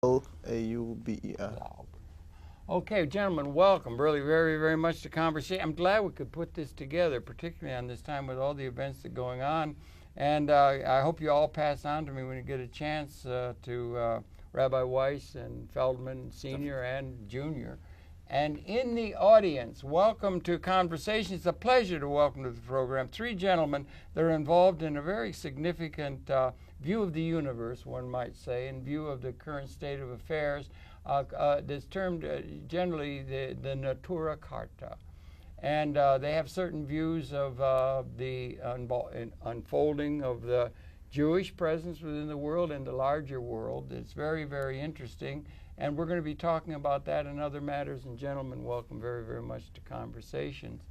Laubel. Okay, gentlemen, welcome. Really, very, very much to conversation. I'm glad we could put this together, particularly on this time with all the events that are going on. And I hope you all pass on to me when you get a chance to Rabbi Weiss and Feldman Sr. and Jr. And in the audience, welcome to Conversation. It's a pleasure to welcome to the program three gentlemen that are involved in a very significant view of the universe, one might say, in view of the current state of affairs. That's termed generally the Neturei Karta. And they have certain views of the unfolding of the Jewish presence within the world and the larger world. It's very, very interesting. And we're going to be talking about that and other matters. And gentlemen, welcome very, very much to Conversations.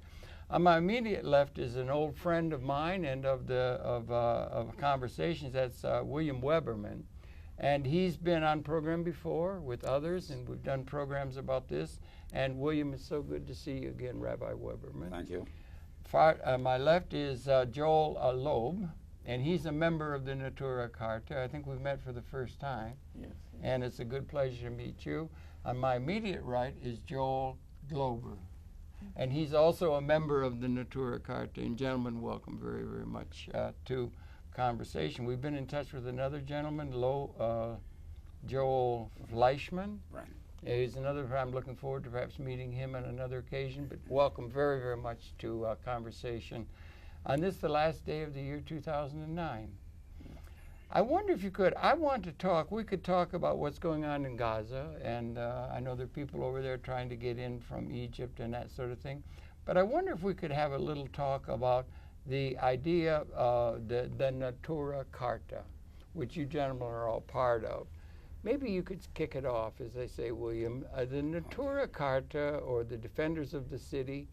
On my immediate left is an old friend of mine and of Conversations. That's William Weberman. And he's been on program before with others, and we've done programs about this. And William, it's so good to see you again, Rabbi Weberman. Thank you. My left is Joel Loeb, and he's a member of the Neturei Karta. I think we've met for the first time. Yes. And it's a good pleasure to meet you. On my immediate right is Joel Glover, and he's also a member of the Neturei Karta. And gentlemen, welcome very, very much to Conversation. We've been in touch with another gentleman, Joel Fleischman. Right. He's another, I'm looking forward to perhaps meeting him on another occasion, but welcome very, very much to Conversation. On this, the last day of the year 2009. I wonder if you could, we could talk about what's going on in Gaza, and I know there are people over there trying to get in from Egypt and that sort of thing, but I wonder if we could have a little talk about the idea of the Neturei Karta, which you gentlemen are all part of. Maybe you could kick it off, as they say, William. The Neturei Karta, or the Defenders of the City,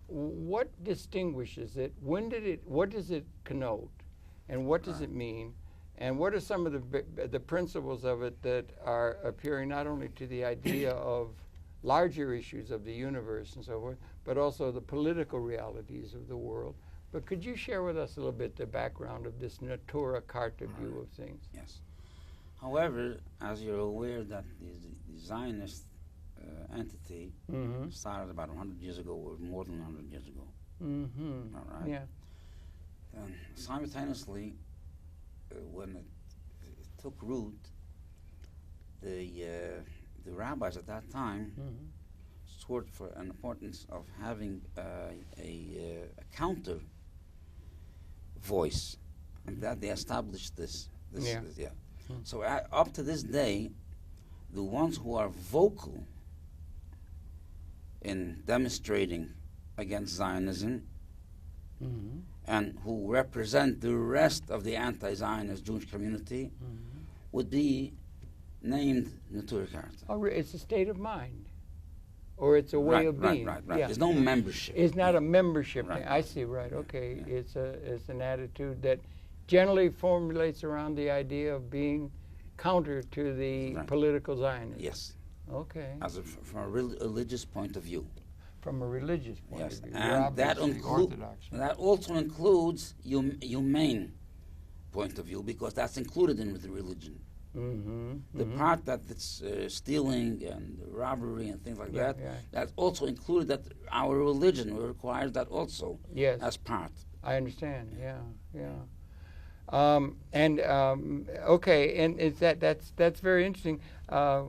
what distinguishes it? What does it connote? And what does it mean? And what are some of the principles of it that are appearing not only to the idea of larger issues of the universe and so forth, but also the political realities of the world? But could you share with us a little bit the background of this Neturei Karta view of things? Yes. However, as you're aware that the Zionist entity started about 100 years ago, or more than 100 years ago. Mm-hmm. All right? Yeah. And simultaneously, when it took root, the rabbis at that time sought for an importance of having a counter voice, and that they established this. So up to this day, the ones who are vocal in demonstrating against Zionism and who represent the rest of the anti-Zionist Jewish community would be named Neturei Karta. Oh, it's a state of mind, or it's a way of being. Right. Yeah. There's no membership. It's not a membership thing. Right. I see. Right. Okay. Yeah. It's an attitude that generally formulates around the idea of being counter to the political Zionism. Yes. Okay. From a religious point of view. From a religious point of view. And that also includes humane point of view, because that's included in with the religion. The part that it's stealing and robbery and things like that, that's also included. That our religion requires that also as part. I understand. Yeah. Okay, and it's that's very interesting.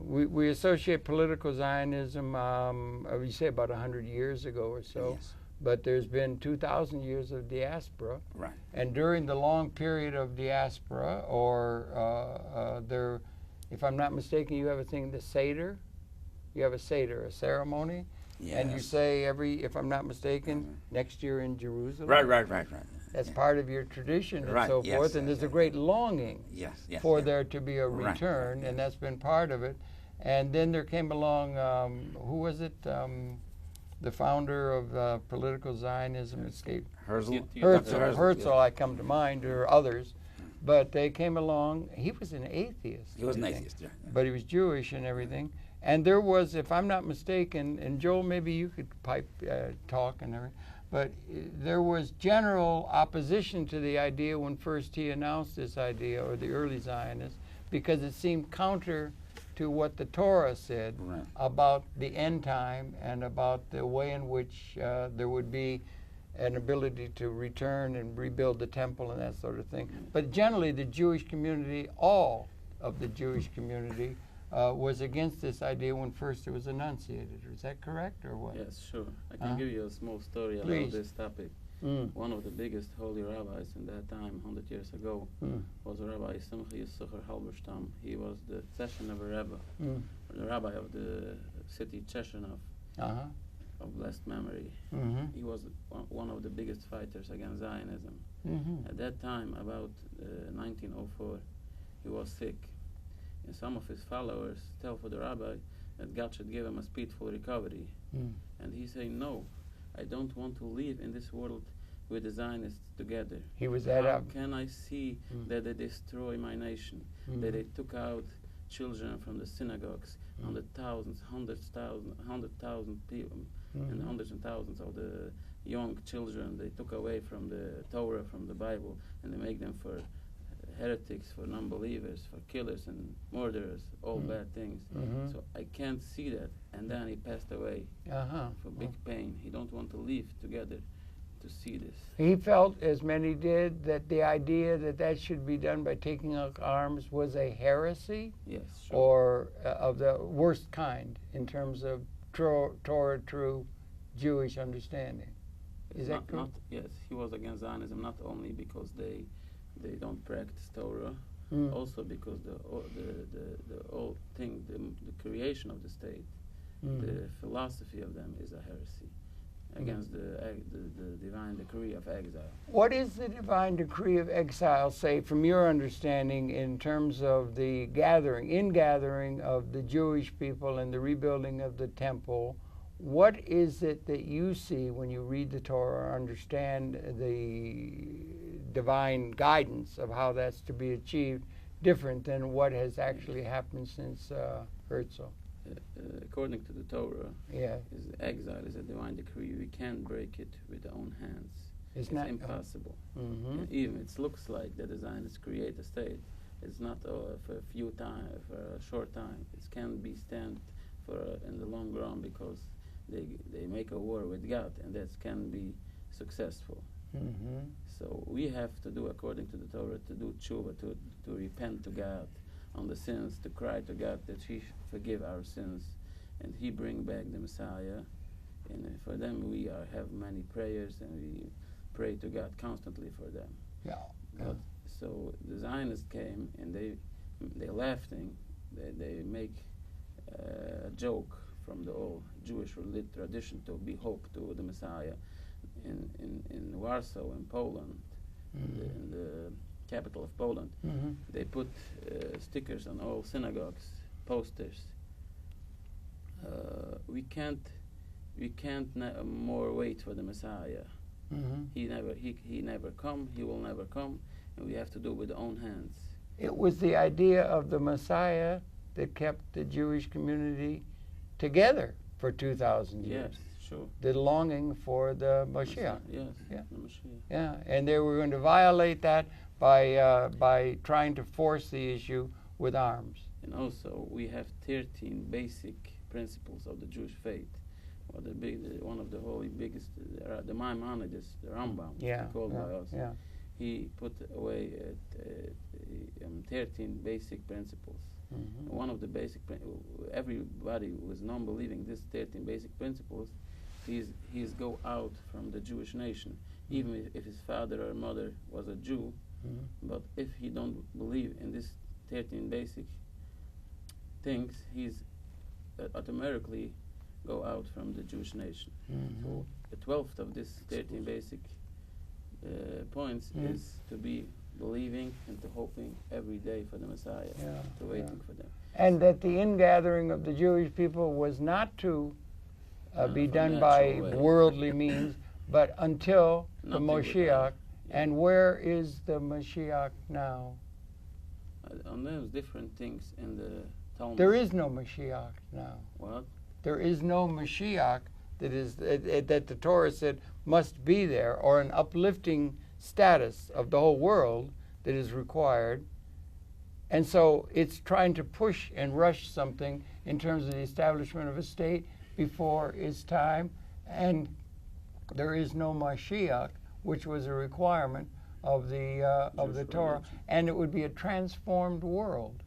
We associate political Zionism, you say about 100 years ago or so, but there's been 2,000 years of diaspora. Right. And during the long period of diaspora, or if I'm not mistaken, you have a thing, the Seder. You have a Seder, a ceremony. Yes. And you say if I'm not mistaken, next year in Jerusalem. Right. That's part of your tradition and so forth, and there's a great longing for there to be a return, and that's been part of it. And then there came along, who was it? The founder of political Zionism escaped. Herzl, I come to mind, or others. But they came along. He was an atheist. He was an atheist, yeah. But he was Jewish and everything. And there was, if I'm not mistaken, and Joel, maybe you could talk and everything, but there was general opposition to the idea when first he announced this idea, or the early Zionists, because it seemed counter to what the Torah said Right. about the end time and about the way in which there would be an ability to return and rebuild the temple and that sort of thing. But generally, the Jewish community, all of the Jewish community, was against this idea when first it was enunciated. Is that correct, or what? Yes, sure. I can give you a small story Please. about this topic. One of the biggest holy rabbis in that time, 100 years ago, was Rabbi Simcha Yisachar Halberstam. He was the Cheshire Rebbe, the rabbi of the city Cheshinov, of blessed memory. He was one of the biggest fighters against Zionism. At that time, about 1904, he was sick. And some of his followers tell for the rabbi that God should give him a speedful recovery. And he said, no, I don't want to live in this world with the Zionists together. He was How can I see that they destroy my nation, that they took out children from the synagogues, hundred thousand people, and hundreds and thousands of the young children they took away from the Torah, from the Bible, and they make them for heretics, for non-believers, for killers and murderers, all bad things. So I can't see that. And then he passed away for big pain. He don't want to live together to see this. He felt, as many did, that the idea that that should be done by taking up arms was a heresy, Yes, sure. or of the worst kind in terms of Torah true Jewish understanding. Is that correct? Yes, he was against Zionism not only because they don't practice Torah, also because the whole thing, the creation of the state, the philosophy of them is a heresy against the divine decree of exile. What is the divine decree of exile say, from your understanding, in terms of the ingathering of the Jewish people and the rebuilding of the temple? What is it that you see when you read the Torah or understand the divine guidance of how that's to be achieved, different than what has actually happened since Herzl? According to the Torah, Yeah. Exile is a divine decree. We can't break it with our own hands. It's impossible. And even it looks like that the Zionists create a state. It's not for a few time, for a short time. It can be stand for in the long run, because they make a war with God, and that can be successful. So we have to do according to the Torah, to do tshuva, to repent to God on the sins, to cry to God that He forgive our sins, and He bring back the Messiah. And for them we have many prayers, and we pray to God constantly for them. Yeah. But, so the Zionists came, and they laughing, they make a joke from the old Jewish tradition to be hope to the Messiah. In Warsaw, in Poland, in the capital of Poland, they put stickers on all synagogues, posters. We can't more wait for the Messiah. He never come. He will never come, and we have to do it with our own hands. It was the idea of the Messiah that kept the Jewish community together for 2,000 years. Yes, sure. The longing for the Mashiach. Yes, Yeah. the Mashiach. Yeah, and they were going to violate that by trying to force the issue with arms. And also, we have 13 basic principles of the Jewish faith. Or one of the holy biggest, the Maimonides, the Rambam, called by us. Yeah. He put away 13 basic principles. One of the basic, everybody who is non-believing these 13 basic principles, he's go out from the Jewish nation, even if his father or mother was a Jew. But if he don't believe in these 13 basic things, he's automatically go out from the Jewish nation. So the 12th of these 13 basic points is to be believing and to hoping every day for the Messiah, to waiting for them. And that the ingathering of the Jewish people was not to be done by worldly means, but until the Mashiach. And where is the Mashiach now? And there's different things in the Talmud. There is no Mashiach now. What? There is no Mashiach that the Torah said must be there, or an uplifting status of the whole world that is required. And so it's trying to push and rush something in terms of the establishment of a state before its time. And there is no Mashiach, which was a requirement of the Torah. And it would be a transformed world.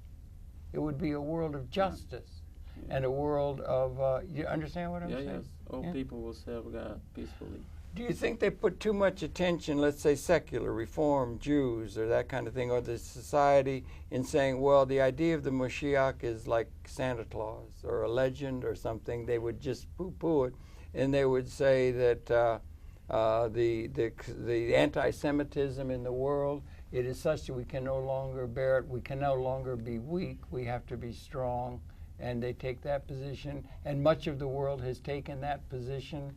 It would be a world of justice and a world of, you understand what I'm saying? Yes. All people will serve God peacefully. Do you think they put too much attention, let's say secular, Reform, Jews, or that kind of thing, or the society, in saying, well, the idea of the Mashiach is like Santa Claus or a legend or something? They would just poo-poo it, and they would say that the anti-Semitism in the world, it is such that we can no longer bear it. We can no longer be weak. We have to be strong. And they take that position, and much of the world has taken that position.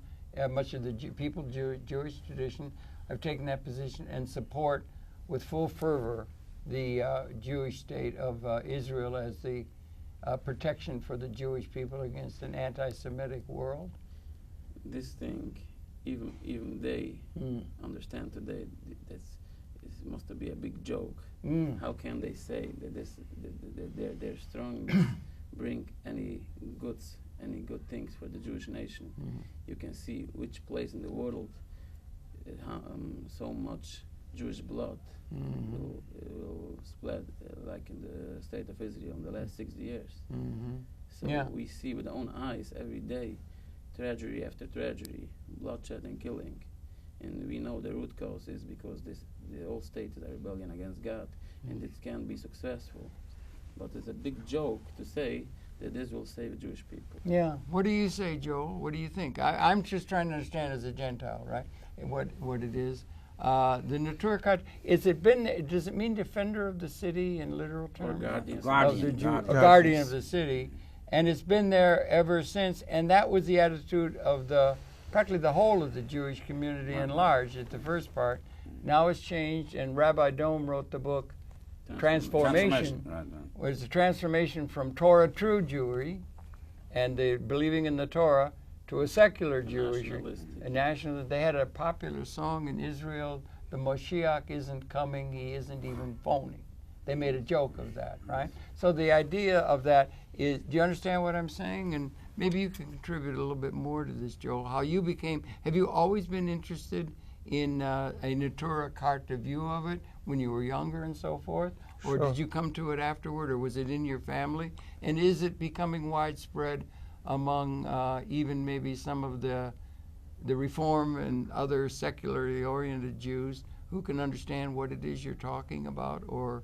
Much of the Jewish tradition have taken that position and support with full fervor the Jewish state of Israel as the protection for the Jewish people against an anti-Semitic world. This thing, even they understand today that it must be a big joke. How can they say that they're strong, bring any good things for the Jewish nation? You can see which place in the world so much Jewish blood will spread, like in the state of Israel in the last 60 years. So we see with our own eyes every day tragedy after tragedy, bloodshed and killing. And we know the root cause is because the whole state is a rebellion against God, and it can be successful. But it's a big joke to say that this will save Jewish people. Yeah. What do you say, Joel? What do you think? I'm just trying to understand as a Gentile, right, what it is. The Neturei Karta, does it mean defender of the city in literal terms? Or guardian of the city. And it's been there ever since. And that was the attitude of practically the whole of the Jewish community in large at the first part. Now it's changed, and Rabbi Dome wrote the book Transformation. Was a transformation from Torah true Jewry and the believing in the Torah to a secular Jewish, a nationalist. They had a popular song in Israel, the Moshiach isn't coming, he isn't even phoning. They made a joke of that, right? So the idea of that is, do you understand what I'm saying? And maybe you can contribute a little bit more to this, Joel. How you have you always been interested in a Neturei Karta view of it when you were younger and so forth? Or did you come to it afterward, or was it in your family? And is it becoming widespread among even maybe some of the Reform and other secularly oriented Jews who can understand what it is you're talking about? Or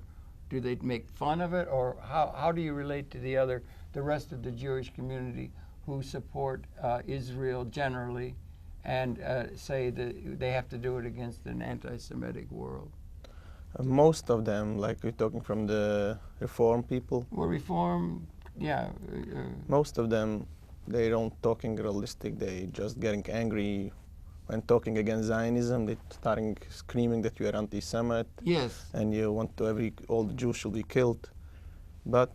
do they make fun of it? Or how do you relate to the rest of the Jewish community who support Israel generally and say that they have to do it against an anti-Semitic world? Most of them, like we're talking from the Reform people. Well, Reform, yeah. Most of them, they don't talking realistic. They just getting angry when talking against Zionism. They starting screaming that you are anti-Semite. Yes. And you want all the Jews should be killed. But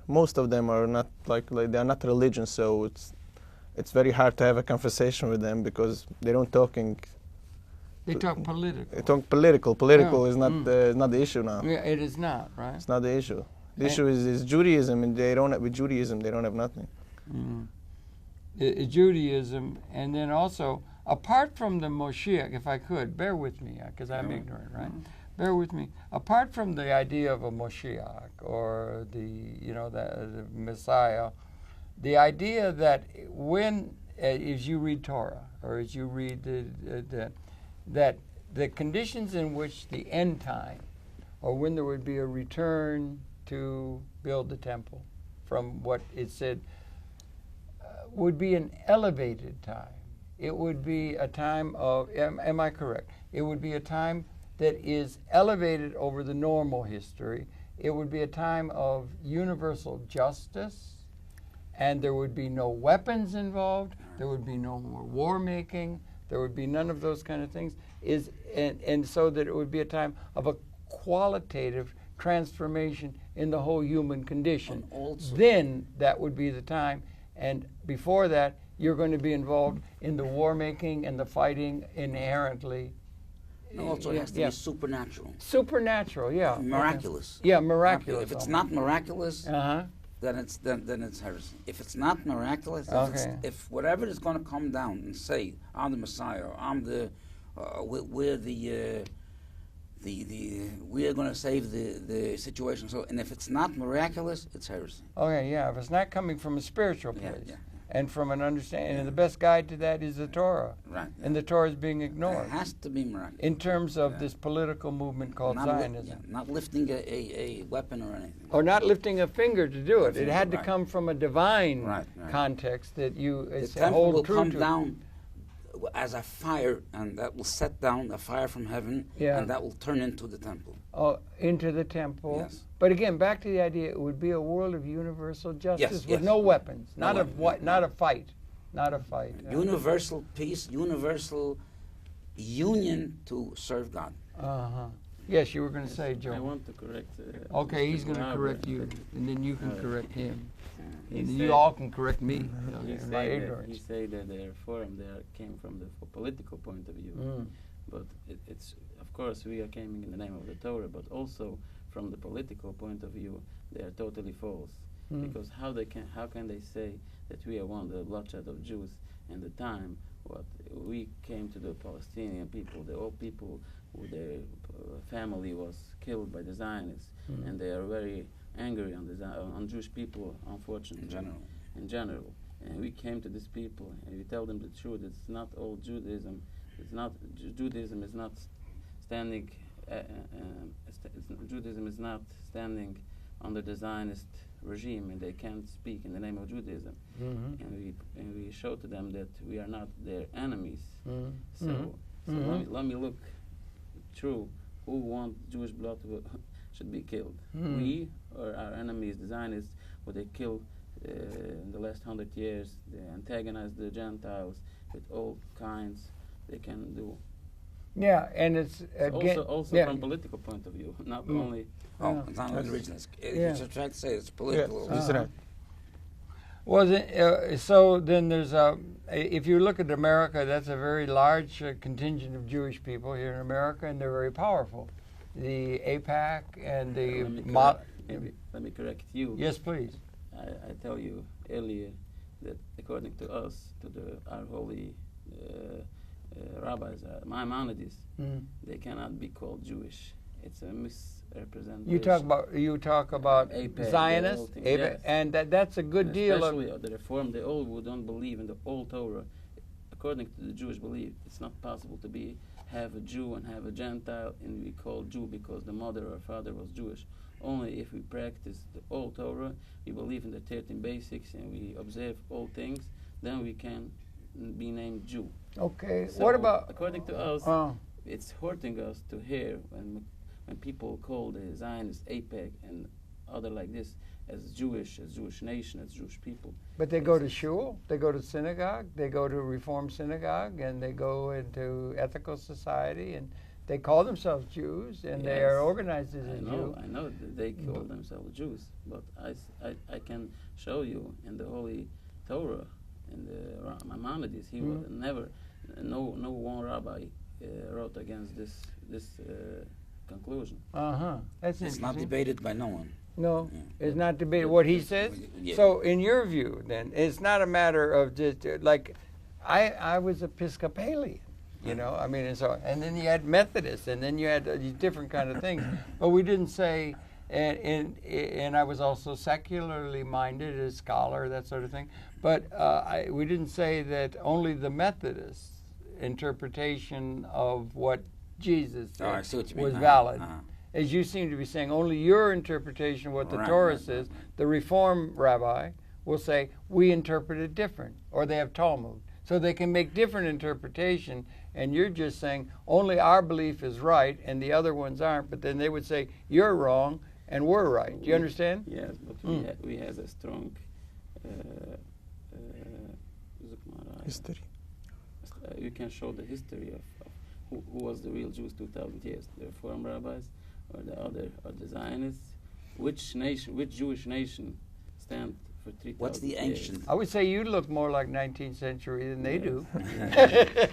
most of them are not like they are not religion. So it's very hard to have a conversation with them because they don't talking. They talk political. They talk political. Political is not the issue now. Yeah, it is not, right? It's not the issue. The issue is Judaism, and with Judaism they don't have nothing. Judaism, and then also apart from the Moshiach, if I could, bear with me because I'm ignorant, right? Bear with me. Apart from the idea of a Moshiach or the Messiah, the idea that as you read Torah or as you read that the conditions in which the end time, or when there would be a return to build the temple, from what it said, would be an elevated time. It would be a time of, am I correct? It would be a time that is elevated over the normal history. It would be a time of universal justice, and there would be no weapons involved. There would be no more war making. There would be none of those kind of things. And so that it would be a time of a qualitative transformation in the whole human condition. Then that would be the time. And before that, you're going to be involved in the war making and the fighting inherently No, also it has to be supernatural. Supernatural, yeah. Miraculous. Okay. Yeah, miraculous. If it's not miraculous, then it's heresy. If it's not miraculous, if whatever is going to come down and say, I'm the Messiah, or I'm the, we are going to save the situation. So, and if it's not miraculous, it's heresy. Okay, yeah. If it's not coming from a spiritual place and from an understanding, and the best guide to that is the Torah. Right. And the Torah is being ignored. It has to be miraculous. In terms of this political movement called Zionism. Not lifting a weapon or anything. Or not lifting a finger to do it. It had to come from a divine context that you the temple will come down as a fire, and that will set down a fire from heaven, and that will turn into the temple. Oh, into the temple. Yes. But again, back to the idea, it would be a world of universal justice with no weapons, not a fight. Universal peace, universal union to serve God. Yes, you were going to say, Joe. I want to correct. Okay, he's going to correct you, and then you can correct him. And you all can correct me. He said that the reform there came from the political point of view, but it's of course we are coming in the name of the Torah, but also from the political point of view, they are totally false. Because how can they say that we are one the bloodshed of Jews in the time what we came to the Palestinian people, the old people who their family was killed by the Zionists, and they are very angry on Jewish people, unfortunately, in general. And we came to these people and we tell them the truth. It's not all Judaism. Judaism is not standing. Judaism is not standing under the Zionist regime, and they can't speak in the name of Judaism. And we show to them that we are not their enemies. So let me look through who want Jewish blood should be killed. We or our enemies, the Zionists, what they kill in the last 100 years. They antagonize the Gentiles with all kinds they can do. Yeah, and it's also from political point of view, not only. It's not only religion. You're trying to say it's political. So then there's if you look at America, that's a very large contingent of Jewish people here in America, and they're very powerful. The AIPAC and the... Let me correct you. Yes, please. I tell you earlier that according to us, to our holy rabbis, Maimonides, they cannot be called Jewish. It's a misrepresentation. You talk about AIPAC, Zionists, and that's a good deal of... Especially the Reform, they all who don't believe in the old Torah. According to the Jewish belief, it's not possible to have a Jew and have a Gentile and be called Jew because the mother or father was Jewish. Only if we practice the old Torah, we believe in the 13 basics, and we observe all things, then we can be named Jew. Okay. So what about... According to us, it's hurting us to hear when people call the Zionist AIPAC and other like this as Jewish nation, as Jewish people. But they go to shul, they go to synagogue, they go to Reform synagogue, and they go into ethical society, and they call themselves Jews, and they are organized as a Jew. I know that they call themselves Jews, but I can show you in the Holy Torah, in the Maimonides, he was never, no one rabbi wrote against this conclusion. That's it's not debated by no one. No, it's not debated. What he says? So in your view, then, it's not a matter of just, like, I was Episcopalian, you know, I mean, and then you had Methodists, and then you had these different kind of things. But we didn't say, and I was also secularly minded, a scholar, that sort of thing. But we didn't say that only the Methodist interpretation of what Jesus said was valid. As you seem to be saying, only your interpretation of what the Torah says, the Reform rabbi will say, we interpret it different, or they have Talmud. So they can make different interpretation, and you're just saying, only our belief is right, and the other ones aren't, but then they would say, you're wrong, and we're right. Do you understand? Yes, but we have a strong history. You can show the history of who was the real Jews 2,000 years, the Reform rabbis, or the Zionists. Which Jewish nation stand for 3,000 What's the ancient? I would say you look more like 19th century than they do.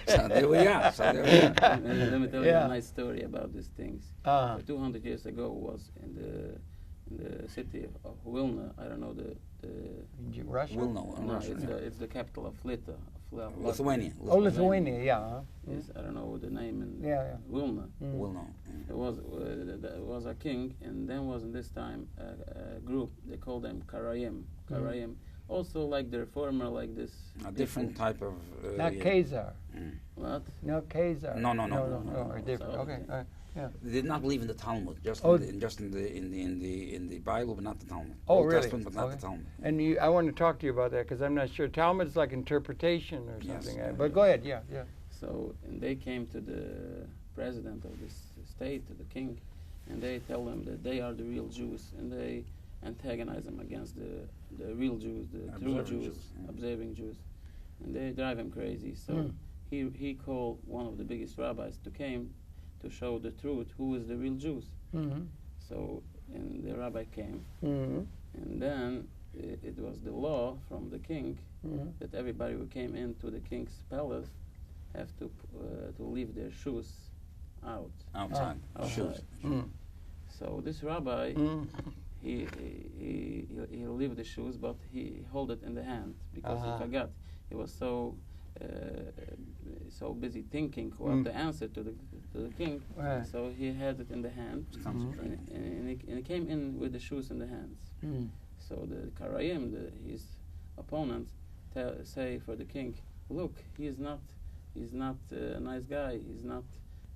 So there we are. Let me tell you a nice story about these things. 200 years ago was in the city of Wilna. I don't know the Russia? Wilno, no, Russia. it's the capital of Lithuania. Lithuania. Oh, Lithuania, yeah. Yes, I don't know the name in Wilna. Wilno. There was a king, and then was in this time a group. They call them Karayim. Also like the reformer, like this. A different type of. Not Khazar. What? No Khazar. No. Different. Okay. Yeah. They did not believe in the Talmud, just in the Bible, but not the Talmud. Oh, Old really? Testament, but not the Talmud. And I want to talk to you about that because I'm not sure. Talmud's like interpretation or something. Yes. But go ahead. Yeah. So, and they came to the president of this state, to the king, and they tell them that they are the real Jews, and they antagonize them against the real Jews, the true Jews, observing Jews, and they drive him crazy. So he called one of the biggest rabbis to came to show the truth, who is the real Jews. So, and the rabbi came, and then it was the law from the king that everybody who came into the king's palace have to leave their shoes outside. Shoes. So this rabbi, he leave the shoes, but he hold it in the hand because he forgot. He was so busy thinking what the answer to the king. Right. So he had it in the hand, and he came in with the shoes in the hands. So the Karayim, his opponents, say for the king, look, he's not a nice guy. He's not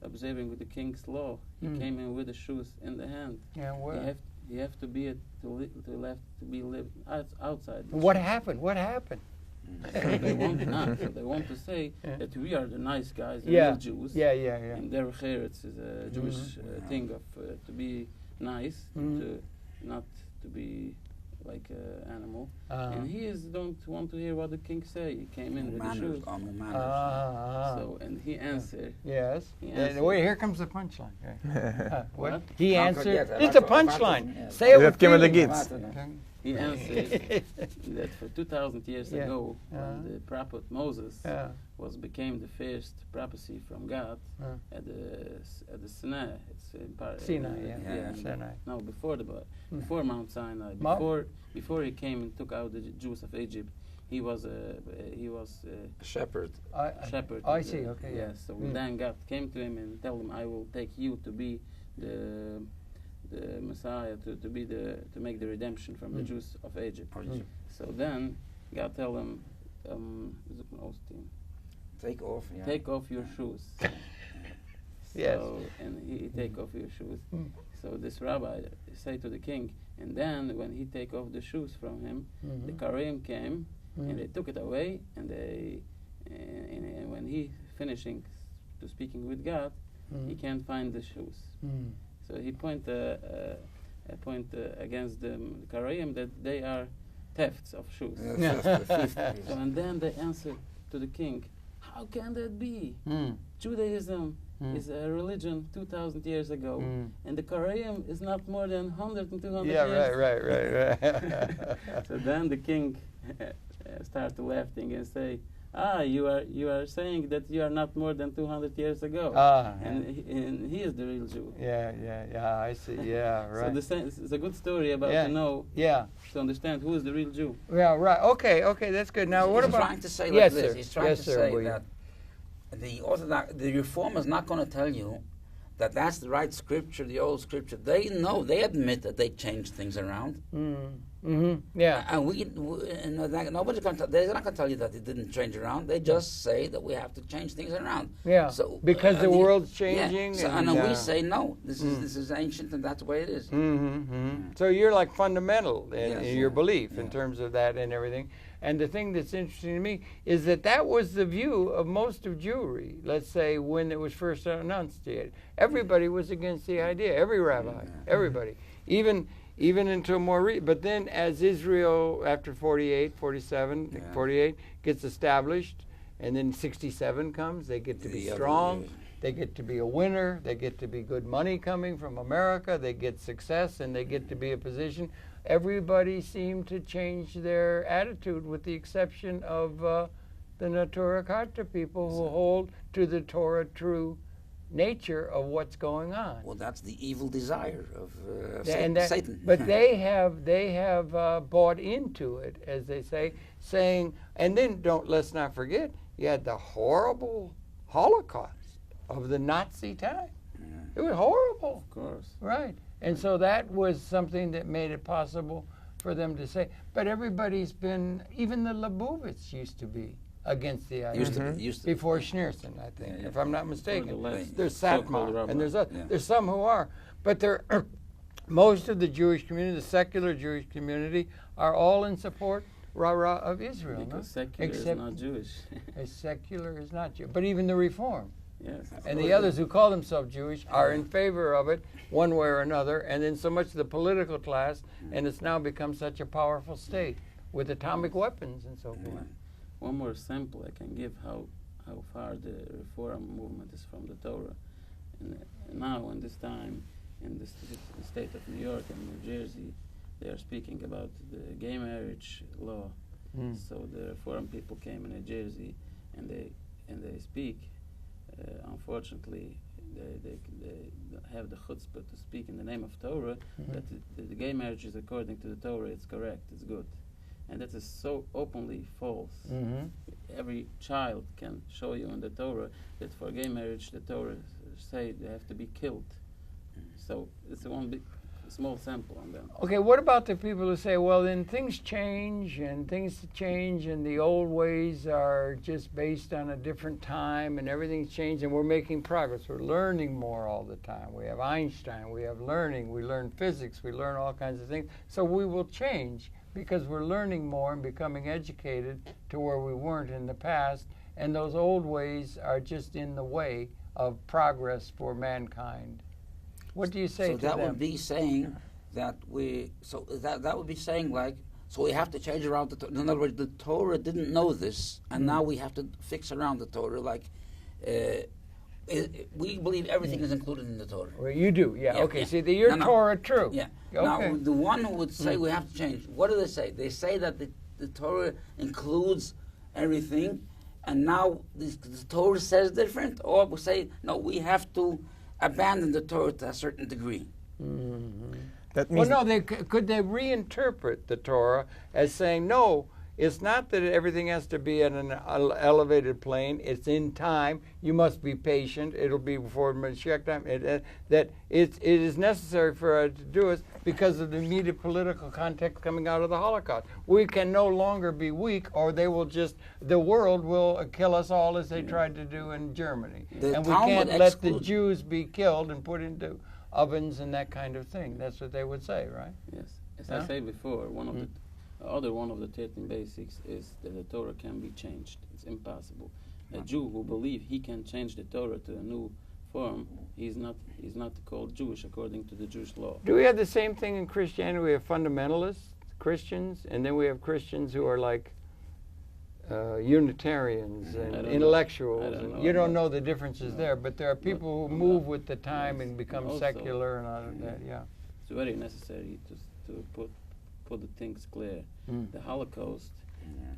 observing with the king's law. He came in with the shoes in the hand. Yeah, well. You have to be live outside. What happened? So they want to say that we are the nice guys, the real Jews. Yeah. And their Cheretz is a Jewish thing of to be nice, to not to be like an animal. And he don't want to hear what the king say. He came in with the shoes. So, and he answered. Yes. Wait, here comes the punchline. What? He answered. It's a punchline. Say it with feeling. He answered that for 2,000 years ago, when the prophet Moses became the first prophecy from God at the Sinai. It's in Sinai. Sinai. No, before Mount Sinai, before he came and took out the Jews of Egypt, he was a shepherd. Shepherd. I see. Okay. Yes. So then God came to him and told him, "I will take you to be the Messiah, to make the redemption from the Jews of Egypt." So then God told him, take off your shoes. Yes. So, and he take off your shoes. So this rabbi say to the king, and then when he take off the shoes from him, the Karim came and they took it away, and and when he finishing to speaking with God, he can't find the shoes. So he point against the Karayim that they are thefts of shoes. So, and then they answer to the king, how can that be? Judaism is a religion 2,000 years ago, and the Karayim is not more than 100 and 200 years. Right. So then the king started laughing and say, you are saying that you are not more than 200 years ago, and he is the real Jew. Yeah, I see. Yeah, right. So it's a good story about to know, to understand who is the real Jew. Yeah, right. Okay, that's good. Now, what about? He's trying to say yes, like this. Sir. He's trying to say that the Reformer is not going to tell you that that's the right scripture, the old scripture. They know, they admit that they changed things around. Yeah. And nobody's going to. They're not going to tell you that it didn't change around. They just say that we have to change things around. Yeah. So because the world's changing. Yeah. So, and we say no. This is ancient, and that's the way it is. So you're like fundamental in your belief in terms of that and everything. And the thing that's interesting to me is that was the view of most of Jewry, let's say, when it was first enunciated. Everybody was against the idea, every rabbi, everybody. Even until more but then as Israel, after 48 gets established, and then 67 comes, they get to be strong, they get to be a winner, they get to be good money coming from America, they get success, and they get to be a position. everybody seemed to change their attitude, with the exception of the Neturei Karta people who hold to the Torah true nature of what's going on. Well, that's the evil desire of Satan. But they have bought into it, as they say, saying, and then let's not forget, you had the horrible Holocaust of the Nazi time. It was horrible. Of course. Right. And so that was something that made it possible for them to say. But everybody's been, even the Lubavitch used to be against the idea. Used to be. Before Schneerson, I think, if I'm not mistaken. There's so-called Satmar, and there's some who are. But most of the Jewish community, the secular Jewish community, are all in support, rah-rah, of Israel. Because secular is not Jewish. Secular is not Jewish. But even the Reform. Yes. And the others who call themselves Jewish are in favor of it one way or another, and then so much the political class, and it's now become such a powerful state with atomic weapons and so forth. One more sample I can give how far the Reform movement is from the Torah. And now, in this time, in the state of New York and New Jersey, they are speaking about the gay marriage law. So the Reform people came in New Jersey, and they speak. Unfortunately, they have the chutzpah to speak in the name of Torah that the gay marriage is according to the Torah. It's correct. It's good. And that is so openly false. Every child can show you in the Torah that for gay marriage, the Torah say they have to be killed. So it's one big, small sample on them. Okay, what about the people who say, well, then things change, and the old ways are just based on a different time, and everything's changed, and we're making progress. We're learning more all the time. We have Einstein, we have learning, we learn physics, we learn all kinds of things. So we will change, because we're learning more and becoming educated to where we weren't in the past, and those old ways are just in the way of progress for mankind. What do you say to that them? Would be saying that that would be saying like, so we have to change around the Torah. In other words, the Torah didn't know this, and now we have to fix around the Torah. Like, we believe everything is included in the Torah. Well, you do, yeah. Okay, see, your Torah true. Yeah. Okay. Now, the one who would say we have to change, what do they say? They say that the Torah includes everything, and now the Torah says different, or we say, no, we have to abandon the Torah to a certain degree. That means could they reinterpret the Torah as saying, no, it's not that everything has to be at an elevated plane. It's in time. You must be patient. It'll be before Mashiach time. That it is necessary for us to do it because of the immediate political context coming out of the Holocaust. We can no longer be weak, or the world will kill us all as they tried to do in Germany. And we can't let the Jews be killed and put into ovens and that kind of thing. That's what they would say, right? Yes. As I said before, one of the 13 basics is that the Torah can be changed. It's impossible. A Jew who believes he can change the Torah to a new form, he's not called Jewish according to the Jewish law. Do we have the same thing in Christianity? We have fundamentalists, Christians, and then we have Christians who are like Unitarians and intellectuals. You don't know the differences there, but there are people who move with the time and become also secular and all of that. Yeah, it's very necessary to put the things clear. The Holocaust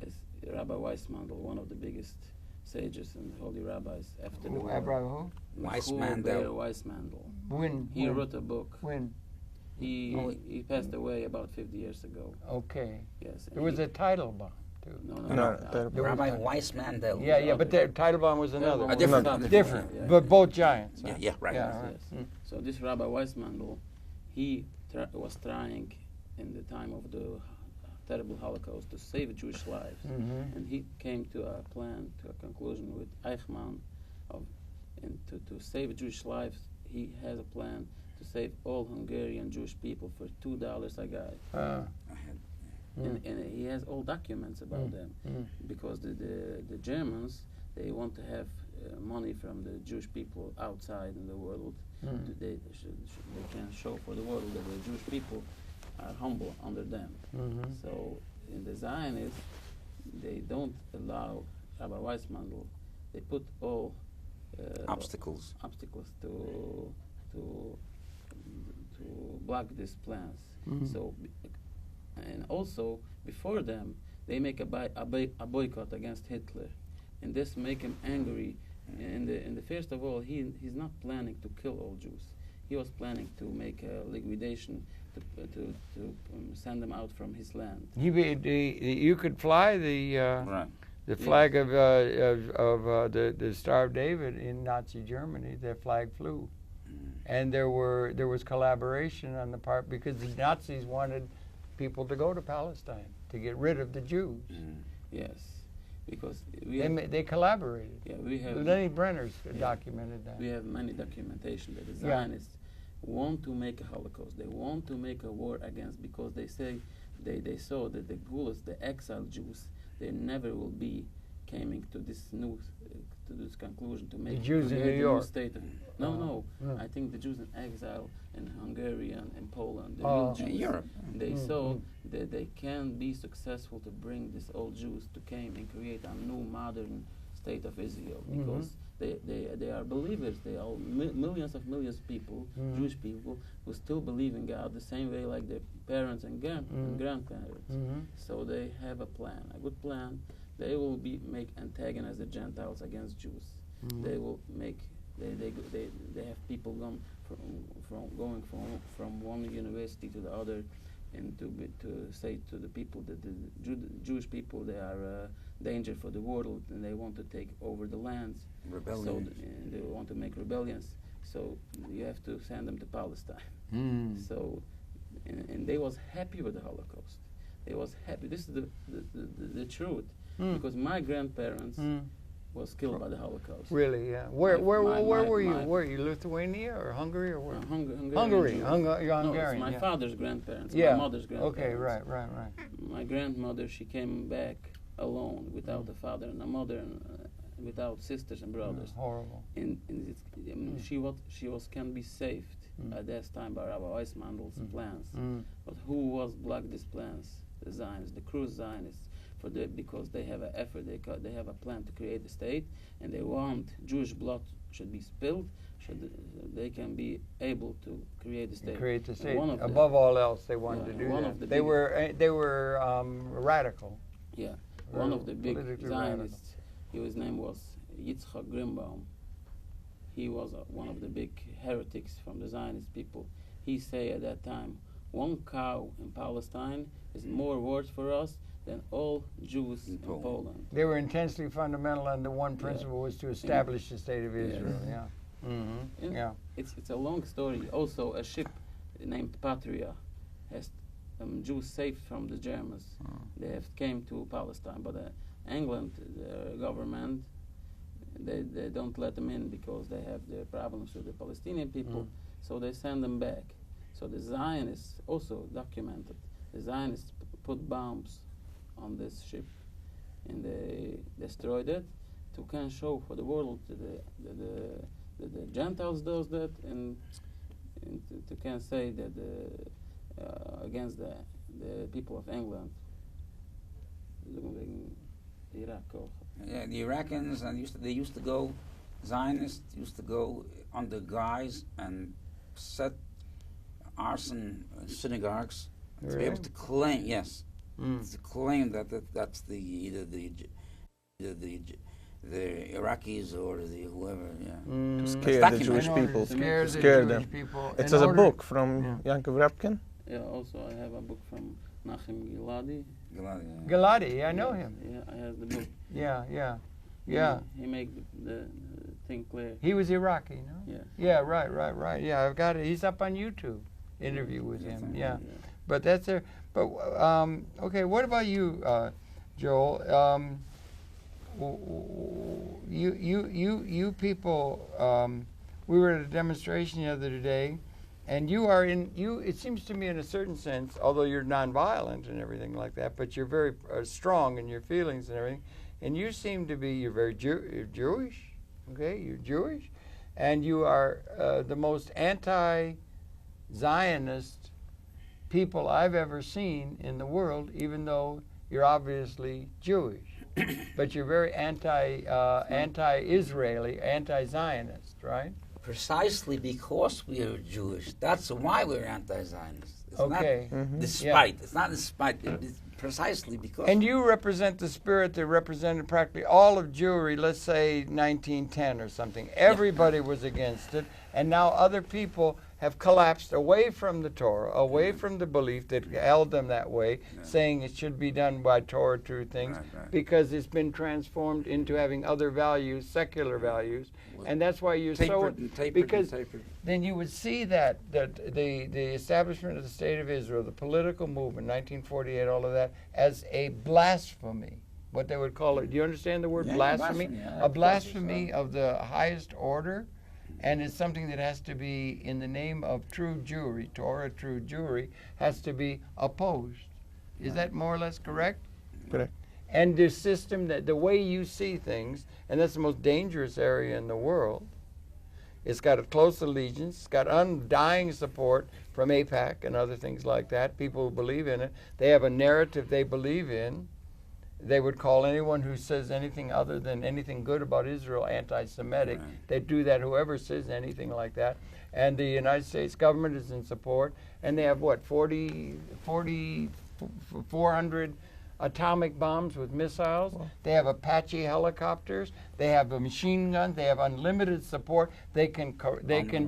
is Rabbi Weissmandel, one of the biggest sages and holy rabbis after the war. Rabbi who? Weissmandel. He wrote a book. When? He passed away about 50 years ago. Okay. Yes. There was a title bomb. No. Rabbi Weissmandel. Yeah, but the Teitelbaum was another. Different. Yeah. But both giants. Yeah, right. Yes. So this Rabbi Weissmandel, he was trying in the time of the terrible Holocaust to save Jewish lives, and he came to a plan, to a conclusion with Eichmann, to save Jewish lives. He has a plan to save all Hungarian Jewish people for $2 a guy. And he has all documents about them, because the Germans, they want to have money from the Jewish people outside in the world. They can show for the world that the Jewish people are humble under them. So in the Zionists, they don't allow Rabbi Weissmandel. They put all obstacles to block these plans. So and also before them, they make a boycott against Hitler, and this make him angry. And the first of all, he's not planning to kill all Jews. He was planning to make a liquidation to send them out from his land. You could fly the flag of the Star of David in Nazi Germany. That flag flew, and there was collaboration on the part, because the Nazis wanted people to go to Palestine to get rid of the Jews. Yes, because they collaborated. Yeah, we have. Lenny Brenner's documented that. We have many documentation that the Zionists want to make a Holocaust. They want to make a war against, because they say they saw that the Gulas, the exiled Jews, they never will be coming to this conclusion to make the Jews in New York. State. No. I think the Jews in exile in Hungary and Poland, the real Jews, in Europe. They saw that they can be successful to bring these old Jews to come and create a new modern state of Israel, because they are believers. They are millions of people, Jewish people, who still believe in God the same way like their parents and grandparents. So they have a plan, a good plan. They will make antagonize the Gentiles against Jews. They will make they have people going from one university to the other, and to say to the people that the Jewish people, they are a danger for the world, and they want to take over the lands. Rebellion. So they want to make rebellions. So you have to send them to Palestine. So, and they was happy with the Holocaust. They was happy. This is the truth. Because my grandparents was killed by the Holocaust. Really? Yeah. Where were you? Were you Lithuania or Hungary or where? Hungary. You're Hungarian. No, it's my father's grandparents. My mother's grandparents. Okay. Right. My grandmother, she came back alone, without a father and a mother, and without sisters and brothers. Horrible. And she can be saved at that time by Rabbi Weissmandel's plans. But who was blocked these plans? The Zionists, the cruise Zionists. Because they have an effort, they have a plan to create a state, and they want Jewish blood should be spilled, they can be able to create a state. Create the state. Above all else, they wanted to do that. They were radical. Yeah, one of the big Zionists. His name was Yitzchak Grimbaum. He was one of the big heretics from the Zionist people. He said at that time, one cow in Palestine is more worth for us than all Jews in Poland. They were intensely fundamental, and the one principle was to establish the state of Israel. It's a long story. Also, a ship named Patria has Jews saved from the Germans. They have came to Palestine, but England, the government, they don't let them in because they have their problems with the Palestinian people. So they send them back. So the Zionists also documented. The Zionists put bombs on this ship, and they destroyed it to kind of show for the world that the Gentiles does that, and to kind of say that against the people of England. Yeah, the Iraqis they used to go, Zionists used to go under guise and set arson synagogues to be able to claim, to claim that's either the Iraqis or the whoever, to scare the Jewish people, scare them. It's a book from Yankov Rapkin. Yeah, also I have a book from Nachem Giladi. Giladi, I know him. Yeah, I have the book. Yeah. He make the thing clear. He was Iraqi, no? Yeah. Yeah, right. Yeah, I've got it. He's up on YouTube. Interview with him. Yeah. But that's there. But okay, what about you, Joel? You people. We were at a demonstration the other day, and you are in. It seems to me, in a certain sense, although you're nonviolent and everything like that, but you're very strong in your feelings and everything. And you seem to be. You're very Jewish. Okay, you're Jewish, and you are the most anti-Zionist people I've ever seen in the world, even though you're obviously Jewish. But you're very anti-Israeli, anti-Zionist, right? Precisely because we are Jewish. That's why we're anti-Zionist. It's Okay. not despite. It's not despite. It's precisely because. And you represent the spirit that represented practically all of Jewry, let's say 1910 or something. Everybody was against it, and now other people have collapsed away from the Torah, away from the belief that held them that way, saying it should be done by Torah true things, because it's been transformed into having other values, secular values, and that's why you're because then you would see that the establishment of the State of Israel, the political movement, 1948, all of that, as a blasphemy, what they would call it. Do you understand the word blasphemy? A blasphemy of the highest order. And it's something that has to be, in the name of true Jewry, Torah true Jewry, has to be opposed. Is that more or less correct? Correct. And the system, that the way you see things, and that's the most dangerous area in the world, it's got a close allegiance, it's got undying support from AIPAC and other things like that, people who believe in it. They have a narrative they believe in. They would call anyone who says anything other than anything good about Israel anti-Semitic. They do that, whoever says anything like that. And the United States government is in support. And they have, what, 400 atomic bombs with missiles. Wow. They have Apache helicopters. They have a machine guns. They have unlimited support. They can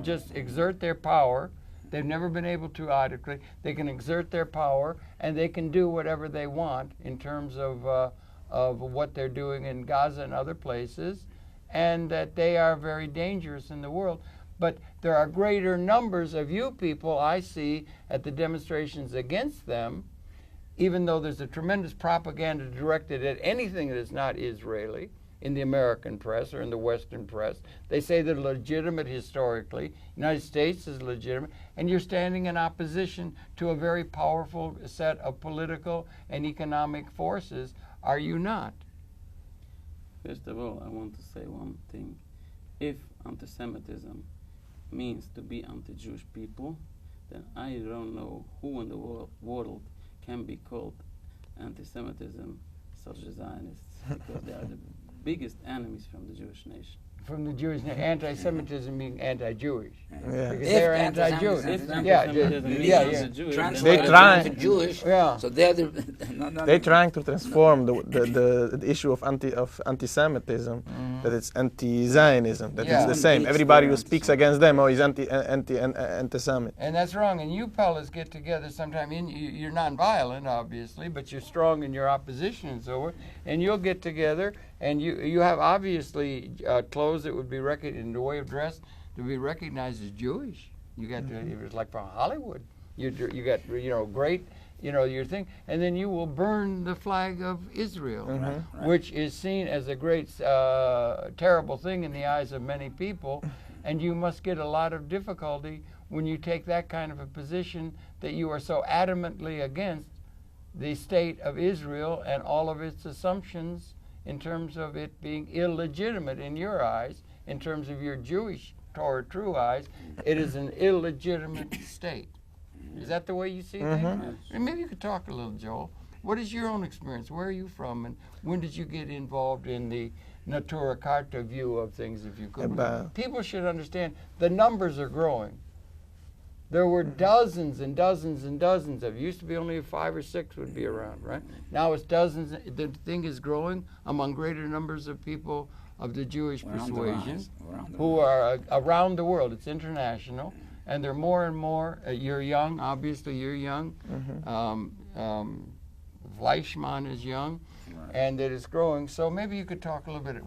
just exert their power. They've never been able to adequately. They can exert their power, and they can do whatever they want in terms of what they're doing in Gaza and other places, and that they are very dangerous in the world. But there are greater numbers of you people I see at the demonstrations against them, even though there's a tremendous propaganda directed at anything that is not Israeli in the American press or in the Western press. They say they're legitimate historically. United States is legitimate. And you're standing in opposition to a very powerful set of political and economic forces, are you not? First of all, I want to say one thing. If anti-Semitism means to be anti-Jewish people, then I don't know who in the world can be called anti-Semitism such as Zionists, because they are the biggest enemies from the Jewish nation. From the Jewish nation, anti-Semitism being anti-Jewish. Yeah. Because they're anti-Jewish. They're trying. Jewish. Yeah. So they're they're trying to transform the issue of anti-Semitism, that it's anti-Zionism, that it's the same. Everybody who speaks against them, he's anti-Semit. And that's wrong. And you fellas get together sometime. You're non-violent, obviously, but you're strong in your opposition and so forth. And you'll get together, and you have obviously clothes that would be in the way of dress to be recognized as Jewish. You got it was like from Hollywood. You got great your thing, and then you will burn the flag of Israel, which is seen as a great terrible thing in the eyes of many people, and you must get a lot of difficulty when you take that kind of a position that you are so adamantly against the state of Israel and all of its assumptions in terms of it being illegitimate in your eyes, in terms of your Jewish Torah true eyes. It is an illegitimate state. Is that the way you see things? And maybe you could talk a little, Joel. What is your own experience? Where are you from, and when did you get involved in the Neturei Karta view of things, if you could? People should understand the numbers are growing. There were dozens and dozens and dozens of. It used to be only 5 or 6 would be around, right? Now it's dozens. The thing is growing among greater numbers of people of the Jewish persuasion who are around the world. It's international, and there are more and more. You're young, obviously. You're young. Fleischmann is young, and it is growing. So maybe you could talk a little bit.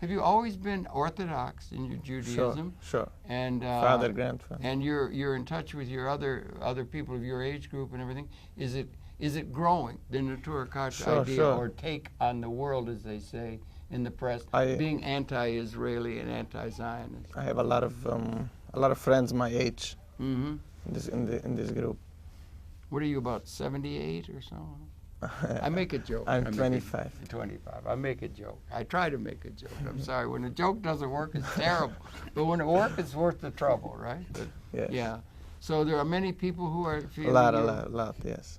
Have you always been Orthodox in your Judaism? Sure. And father, grandfather. And you're in touch with your other people of your age group and everything. Is it growing, the Neturei Karta idea, or take on the world, as they say in the press, being anti-Israeli and anti-Zionist? I have a lot of friends my age in this group. What are you, about 78 or so? I make a joke. I'm 25. 25. I make a joke. I try to make a joke. I'm sorry. When a joke doesn't work, it's terrible. But when it works, it's worth the trouble, right? But, yes. Yeah. So there are many people who are feeling a lot, yes.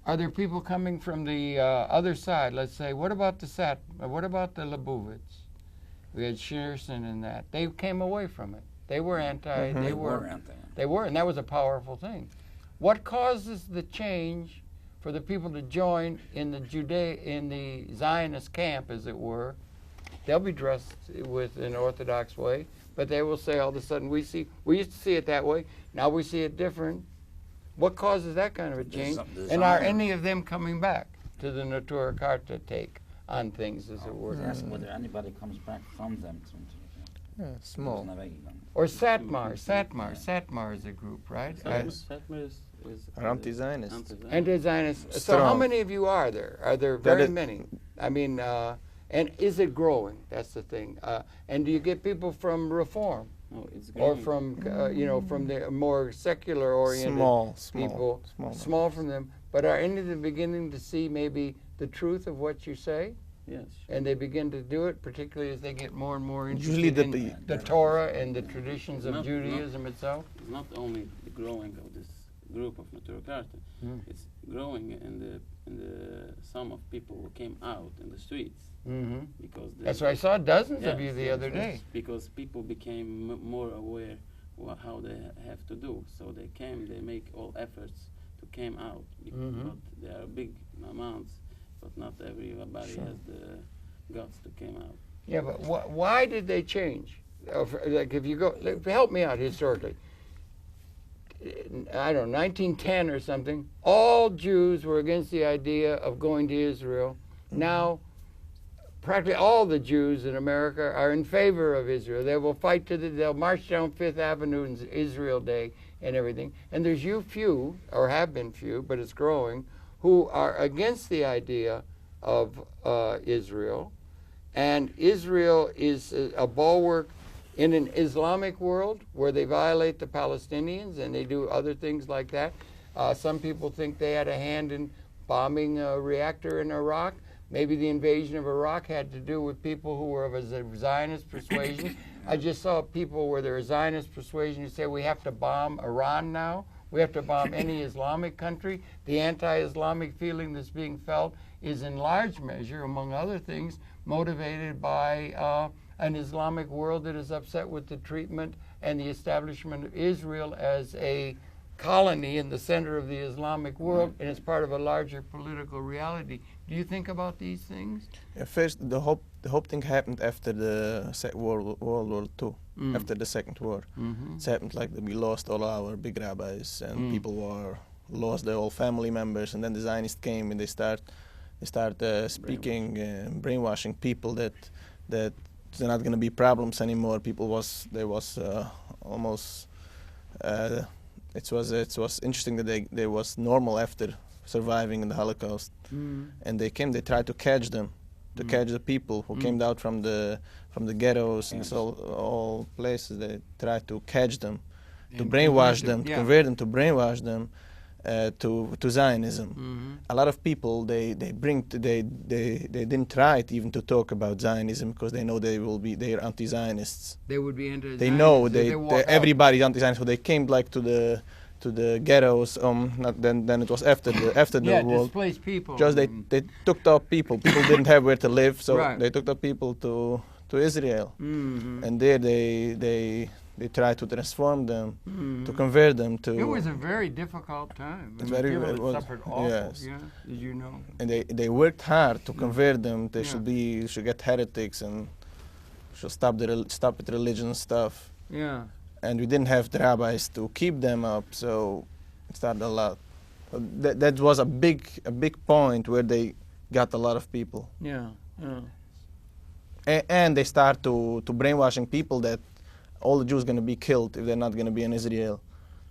Are there people coming from the other side? Let's say, what about the Lebovitz? We had Shearson and that. They came away from it. They were anti. They were, and that was a powerful thing. What causes the change for the people to join in the Zionist camp, as it were? They'll be dressed with an Orthodox way, but they will say all of a sudden, we used to see it that way, now we see it different. What causes that kind of a change? And are any of them coming back to the Neturei Karta take on things, as it were? Ask whether anybody comes back from them. Small. Or Satmar. Satmar is a group, right? Satmar is anti-Zionist. Anti-Zionist. So how many of you are there? Are there very many? I mean, and is it growing? That's the thing. And do you get people from Reform? No, it's growing. Or from, from the more secular-oriented people? Small from them. But are any of them beginning to see maybe the truth of what you say? Yes. And they begin to do it, particularly as they get more and more interested in the Torah and the traditions of Judaism itself? Not only the growing of this group of Neturei Karta, it's growing in the sum of people who came out in the streets. Mm-hmm. Because that's why I saw dozens of you the other day. Because people became more aware how they have to do. So they came, they make all efforts to came out. But there are big amounts, but not everybody has the guts to come out. Yeah, but why did they change? Like if you go, help me out historically. I don't know, 1910 or something, all Jews were against the idea of going to Israel. Now, practically all the Jews in America are in favor of Israel. They will fight they'll march down Fifth Avenue on Israel Day and everything. And there's few, or have been few, but it's growing, who are against the idea of Israel. And Israel is a bulwark in an Islamic world where they violate the Palestinians and they do other things like that. Some people think they had a hand in bombing a reactor in Iraq. Maybe the invasion of Iraq had to do with people who were of a Zionist persuasion. I just saw people where they're a Zionist persuasion who say we have to bomb Iran now. We have to bomb any Islamic country. The anti-Islamic feeling that's being felt is in large measure, among other things, motivated by an Islamic world that is upset with the treatment and the establishment of Israel as a colony in the center of the Islamic world, and it's part of a larger political reality. Do you think about these things? Yeah, first, the whole thing happened after the World War II, after the Second War. It happened like that we lost all our big rabbis, and people lost their whole family members, and then the Zionists came and they start speaking, brainwashing people that there not going to be problems anymore. It was interesting that they was normal after surviving in the Holocaust, and they tried to catch them, catch the people who came out from the ghettos and all places. They tried to catch them, to brainwash them, to convert them, to brainwash them to Zionism. A lot of people they didn't try even to talk about Zionism because they know they're anti-Zionists. They would be anti-Zionists. They know everybody's anti-Zionist. So they came like to the ghettos. Then it was after the war. Displaced people. Just they took up people. People didn't have where to live, so they took up people to Israel, and there they tried to transform them, to convert them to. It was a very difficult time. It suffered awful. Yes. Yeah, as you know. And they worked hard to convert them. They should get heretics and should stop with religion stuff. Yeah. And we didn't have the rabbis to keep them up, so it started a lot. That was a big point where they got a lot of people. Yeah. And they start to brainwashing people that all the Jews going to be killed if they're not going to be in Israel.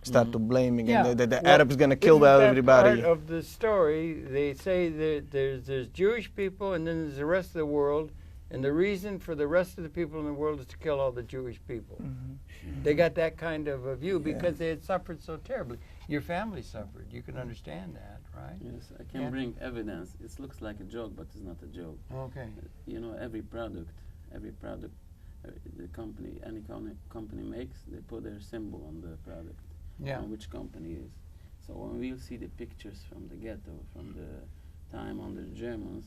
Start to blaming and the Arabs going to kill everybody. Part of the story, they say that there's Jewish people and then there's the rest of the world, and the reason for the rest of the people in the world is to kill all the Jewish people. They got that kind of a view because they had suffered so terribly. Your family suffered. You can understand that, right? Yes, I can bring evidence. It looks like a joke, but it's not a joke. Okay. Every product the company, any company makes, they put their symbol on the product, on which company is. So when we see the pictures from the ghetto, from the time under the Germans,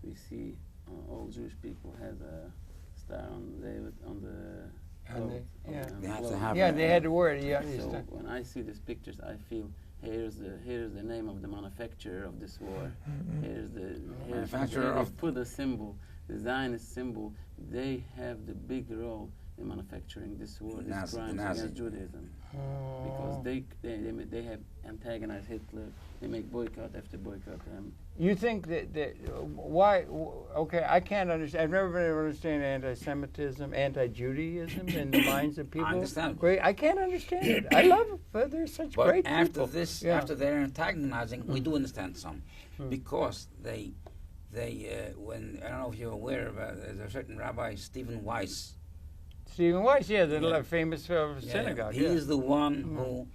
we see all Jewish people had a star on David on the They have to have they had to wear it. So when I see these pictures, I feel here's the name of the manufacturer of this war. Here's Manufacturer of put a symbol, the Zionist symbol. They have the big role in manufacturing this war, these crimes against Judaism, because they have antagonized Hitler. They make boycott after boycott. You think that why? Okay, I can't understand. I've never been able to understand anti-Semitism, anti-Judaism in the minds of people. I understand. Great, I can't understand it. I love it. But they're such great after people. After they're antagonizing, we do understand some, because they when I don't know if you're aware of there's a certain Rabbi Stephen Weiss. Stephen Weiss, the famous synagogue. He is the one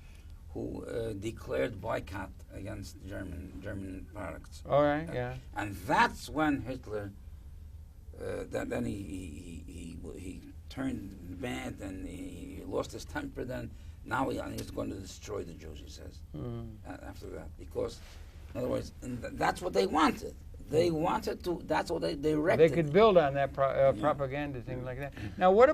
who declared boycott against German products. All right, and that's when Hitler. Then he turned bad and he lost his temper. Then now he's going to destroy the Jews. He says after that, because in other words, that's what they wanted. They wanted to. That's what they directed. They could build on that propaganda thing like that. Now, what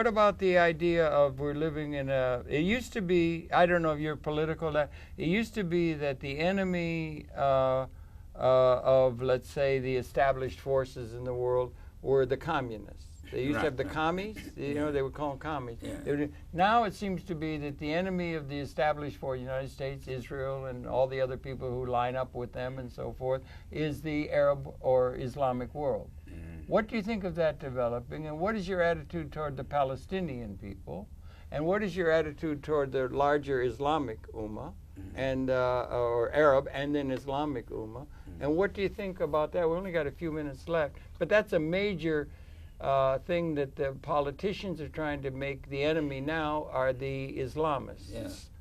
about the idea of we're living in a? It used to be. I don't know if you're political. It used to be that the enemy of, let's say, the established forces in the world were the communists. They used to have the commies. They would call them commies. Yeah. Now it seems to be that the enemy of the established for the United States, Israel, and all the other people who line up with them and so forth, is the Arab or Islamic world. What do you think of that developing, and what is your attitude toward the Palestinian people, and what is your attitude toward the larger Islamic Ummah, and or Arab and then Islamic Ummah, and what do you think about that? We only got a few minutes left, but that's a major thing that the politicians are trying to make the enemy now are the Islamists. Yes.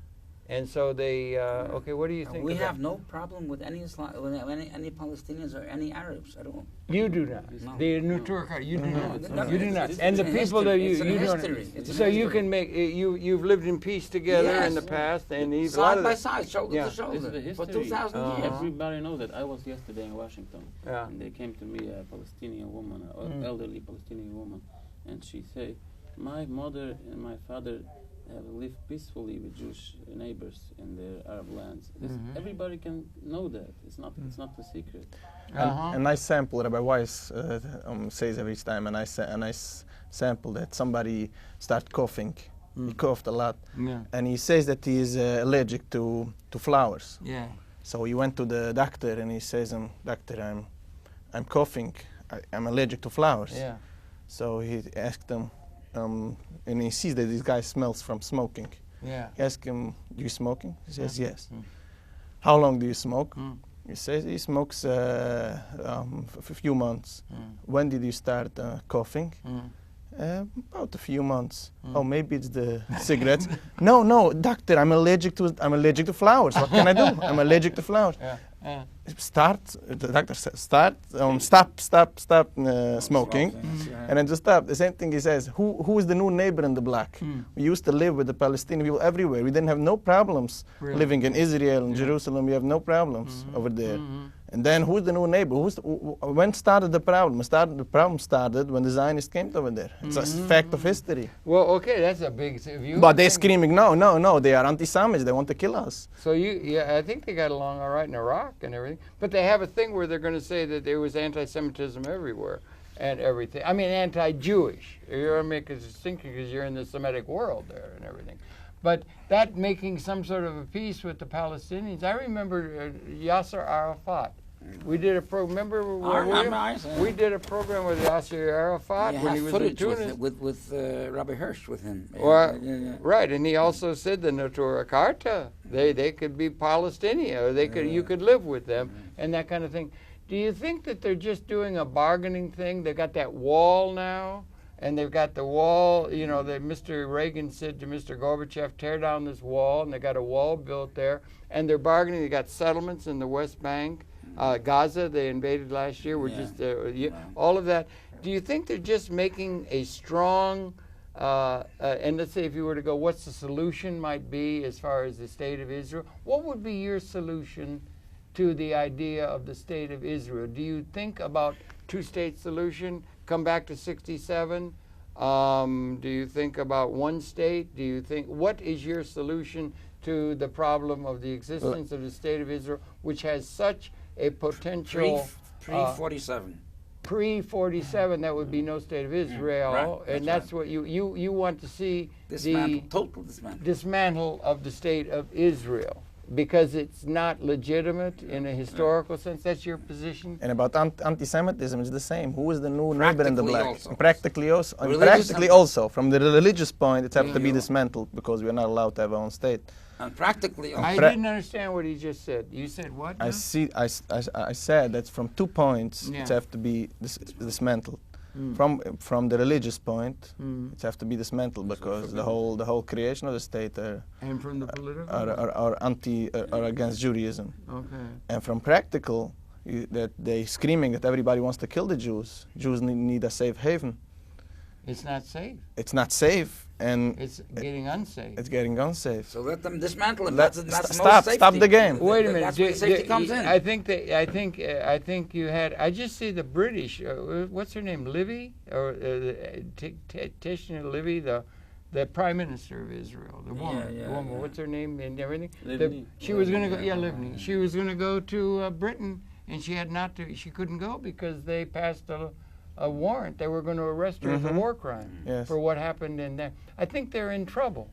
And so they, okay, what do you think? We have no problem with any any Palestinians or any Arabs at all. You do not. No. The Neturei Karta, you do not. You do not. It's And the people that you don't. So you can make you've lived in peace together in the past, and a lot side of by side, shoulder to shoulder, for 2,000 years. Everybody knows that. I was yesterday in Washington, Yeah. and they came to me, a Palestinian woman, an elderly Palestinian woman, and she said, "My mother and my father have lived peacefully with Jewish neighbors in their Arab lands." Everybody can know that. It's not a secret. A nice sample Rabbi Weiss says every time, a nice sample that somebody started coughing. He coughed a lot, and he says that he is allergic to flowers. Yeah. So he went to the doctor and he says, "Doctor, I'm coughing. I'm allergic to flowers." Yeah. So he asked him. And he sees that this guy smells from smoking. Yeah. He asks him, "Do you smoking?" He says, "Yes." "How long do you smoke?" He says he smokes a few months. "When did you start coughing?" About a few months. "Oh, maybe it's the cigarettes." No, doctor, I'm allergic to flowers. What can I do? I'm allergic to flowers. The doctor says, stop smoking, and then just stop. The same thing he says, who is the new neighbor in the block? We used to live with the Palestinian people everywhere. We didn't have no problems living in Israel and Jerusalem. We have no problems over there. And then who's the new neighbor? When started the problem? The problem started when the Zionists came over there. It's a fact of history. Well, okay, that's a big view. But they're screaming, no, they are anti-Semites. They want to kill us. So I think they got along all right in Iraq and everything. But they have a thing where they're going to say that there was anti-Semitism everywhere and everything. I mean, anti-Jewish. You're going to make a distinction because you're in the Semitic world there and everything. But that making some sort of a peace with the Palestinians. I remember Yasser Arafat. We did a program. Remember? We did a program with Yasser Arafat when he was in Tunis. with Rabbi Hirsch with him. Right, and he also said the Neturei Karta. They could be Palestinian, or you could live with them, and that kind of thing. Do you think that they're just doing a bargaining thing? They got that wall now. And they've got the wall, that Mr. Reagan said to Mr. Gorbachev, tear down this wall, and they got a wall built there. And they're bargaining. They got settlements in the West Bank. Gaza, they invaded last year. All of that. Do you think they're just making a strong, and let's say if you were to go, what's the solution might be as far as the state of Israel? What would be your solution to the idea of the state of Israel? Do you think about two-state solution? Come back to 67? Do you think about one state? Do you think, what is your solution to the problem of the existence of the State of Israel, which has such a potential... Pre-47. Pre-47, that would be no State of Israel, right, and that's what you want to see, total dismantle of the State of Israel, because it's not legitimate in a historical sense. That's your position? And about anti-Semitism, it's the same. Who is the new neighbor in the black? Also. Practically also. From the religious point, it has to be dismantled because we are not allowed to have our own state. And practically also. I didn't understand what he just said. You said what? I said that from 2 points it have to be dismantled. From the religious point, it have to be dismantled because the whole creation of the state and from the political are against Judaism. Okay. And from practical, that they screaming that everybody wants to kill the Jews. Jews need a safe haven. It's not safe. It's not safe, and it's getting unsafe. It's getting unsafe. So let them dismantle it. Stop the game. Wait a minute. That's where safety comes in. I think you had. I just see the British. What's her name? Livy or Tishna Livy, the Prime Minister of Israel, the woman. Yeah, the woman. yeah. What's her name and everything? She Livni. was going to go. Yeah, Livni. She was going to go to Britain, and she had not to. She couldn't go because they passed a warrant. They were going to arrest her for war crime for what happened in there. I think they're in trouble.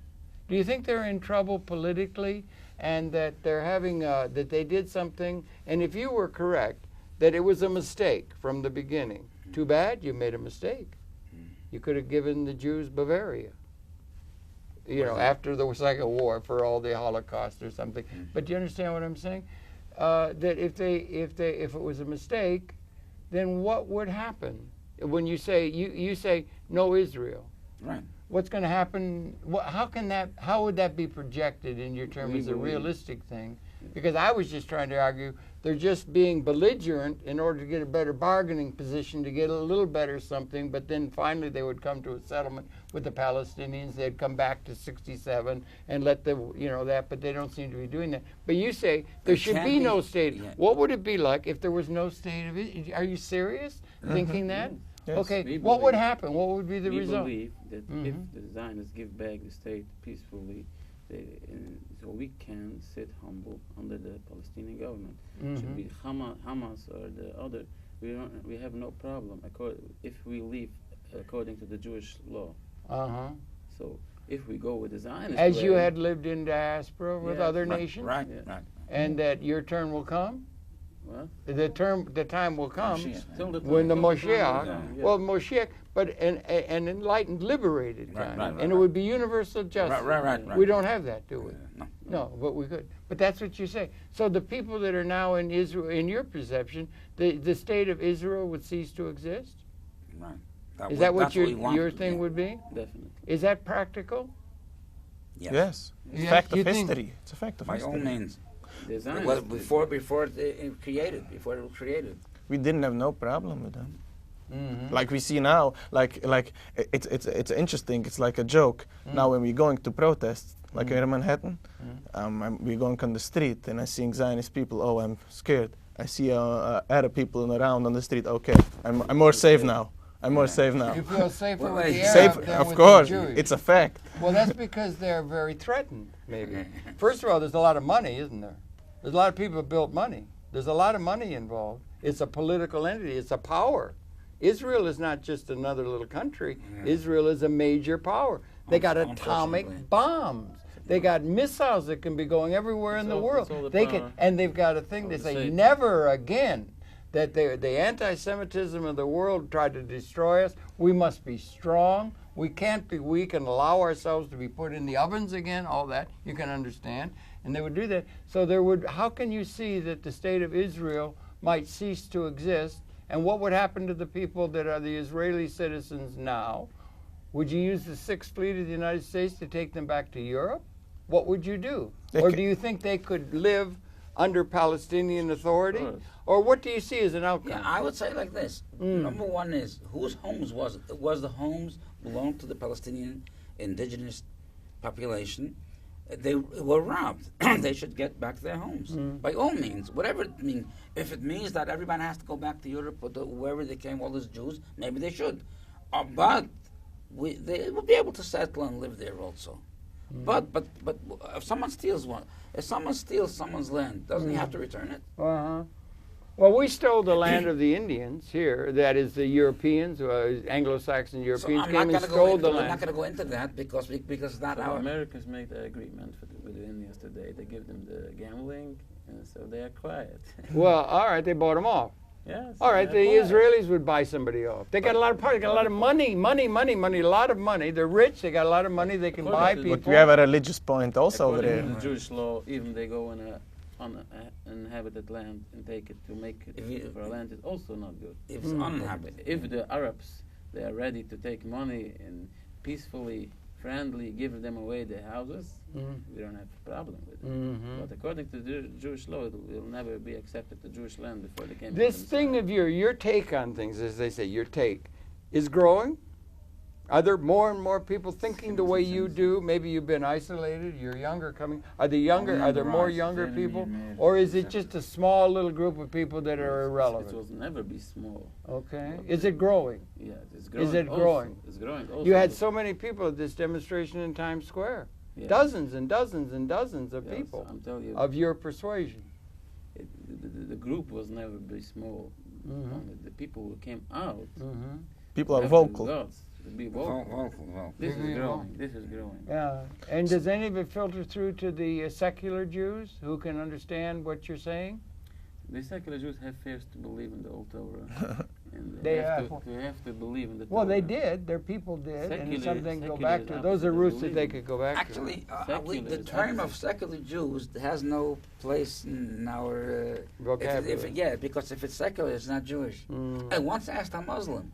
Do you think they're in trouble politically, and that they're having that they did something? And if you were correct that it was a mistake from the beginning, too bad you made a mistake. You could have given the Jews Bavaria. You know, after the Second War for all the Holocaust or something. But do you understand what I'm saying? That if it was a mistake, then what would happen? When you say you say no Israel, right? What's going to happen? How would that be projected in your terms as a realistic thing? Because I was just trying to argue they're just being belligerent in order to get a better bargaining position, to get a little better something, but then finally they would come to a settlement with the Palestinians. They'd come back to 67 and let that, but they don't seem to be doing that. But you say there should be no state. Yeah. What would it be like if there was no state of Israel? Are you serious thinking that? Yes. Okay, what would happen? What would be the result? We believe that if the Zionists give back the state peacefully, so we can sit humble under the Palestinian government. Should be Hamas or the other. We have no problem if we live according to the Jewish law. So if we go with the Zionist as way, you had lived in diaspora with other nations, right, and that your turn will come. What? The time will come when the Moshiach, well, Moshiach, but an enlightened, liberated time, and it would be universal justice. Right. We don't have that, do we? No, but we could. But that's what you say. So the people that are now in Israel, in your perception, the state of Israel would cease to exist? Right. Is that what your thing would be? Definitely. Is that practical? Yes. It's a fact of history. It's a fact of history. By all means. It was before it was created. We didn't have no problem with them. Like we see now, like it's interesting. It's like a joke. Now when we're going to protest, like in Manhattan, we're going on the street and I see Zionist people. Oh, I'm scared. I see Arab people around on the street. Okay, I'm more safe now. You feel safer with the Arab than of with course, the Jewish. it's a fact. Well, that's because they're very threatened, maybe. First of all, there's a lot of money, isn't there? There's a lot of people who built money. There's a lot of money involved. It's a political entity. It's a power. Israel is not just another little country. Israel is a major power. They got atomic bombs. They got missiles that can be going everywhere in the world. And they've got a thing. They say never again. That the anti-Semitism of the world tried to destroy us. We must be strong. We can't be weak and allow ourselves to be put in the ovens again. All that you can understand, and they would do that. So how can you see that the state of Israel might cease to exist? And what would happen to the people that are the Israeli citizens now? Would you use the Sixth Fleet of the United States to take them back to Europe? What would you do? Or do you think they could live under Palestinian authority? Or what do you see as an outcome? Yeah, I would say like this. Number one is, whose homes was it? It was the homes belonged to the Palestinian indigenous population. They were robbed. They should get back their homes. By all means, whatever it means. If it means that everybody has to go back to Europe or wherever they came, all those Jews, maybe they should. But they will be able to settle and live there also. But if someone steals someone's land, doesn't he have to return it? Well, we stole the land of the Indians here. That is, the Europeans, Anglo-Saxon Europeans came and stole the land. I'm not going to go into that because it's not our. Americans made an agreement with the Indians today. They give them the gambling, and so they are quiet. Well, all right, they bought them off. Yes. All right, the Israelis would buy somebody off. They got a lot of power. They got a lot of money, a lot of money. They're rich. They got a lot of money. They can buy people. But we have a religious point also over there. In the Jewish law, even they go on uninhabited land and take it to make it for a land is also not good. If it's uninhabited. If the Arabs, they are ready to take money and peacefully, friendly, give them away their houses, we don't have a problem with it. But according to the Jewish law, it will never be accepted the Jewish land before they came. This thing of your take on things, as they say, your take, is growing. Are there more and more people thinking the way you do? Maybe you've been isolated. You're younger coming. Are there more younger people, or is it just a small little group of people that are irrelevant? It will never be small. Okay. Is it growing? Yeah, it's growing. Is it growing? It's growing. Also. You had so many people at this demonstration in Times Square. Yeah. Dozens and dozens and dozens of people of your persuasion. The group was never be small. The people who came out. People are vocal. Be vocal. This is growing. This is growing. Yeah. And does any of it filter through to the secular Jews who can understand what you're saying? The secular Jews have first to believe in the old Torah. And they have to believe in the Torah. Well, they did. Their people did. And it's something to go back to. Those are roots that they could go back to. Actually, the term of secular Jews has no place in our vocabulary. Because if it's secular, it's not Jewish. I once asked a Muslim,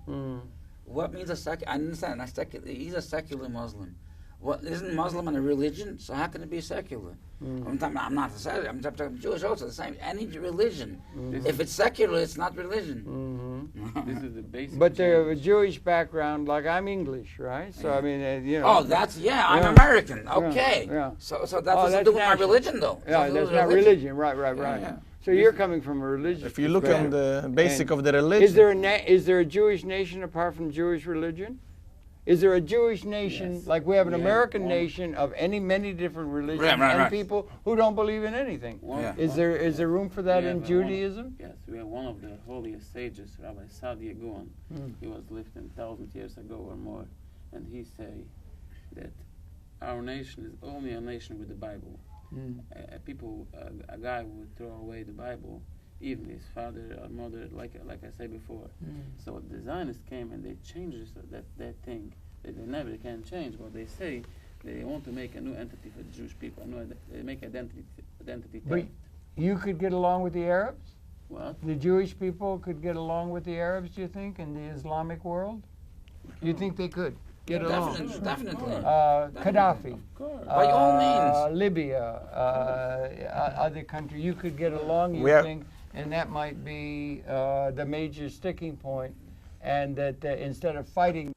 what means a secular? I understand. He's a secular Muslim. What isn't Muslim a religion? So how can it be secular? I'm not secular. I'm talking Jewish also. The same. Any religion. If it's secular, it's not religion. This is the basic. But they're a Jewish background. Like I'm English, right? So I mean, you know. Oh, that's I'm American. Okay. Yeah. So that doesn't do with my religion, though. Yeah, that's not religion. Right. Yeah. So you're coming from a religious. If you look on the basic of the religion, is there a Jewish nation apart from Jewish religion? Is there a Jewish nation like we have an American nation of many different religions and people who don't believe in anything? Is there room for that in Judaism? Yes, we have one of the holiest sages, Rabbi Saadia Gaon. He was lived 1,000 years ago or more, and he say that our nation is only a nation with the Bible. A guy would throw away the Bible, even his father or mother, like I said before. So the Zionists came and they changed that thing that they never can change. What they say, they want to make a new entity for the Jewish people. They make identity But you could get along with the Arabs? What? The Jewish people could get along with the Arabs, do you think, in the Islamic world? Do you think they could? Get along. Definitely. Gaddafi. By all means. Libya, other countries. You could get along, you think, and that might be the major sticking point, and that instead of fighting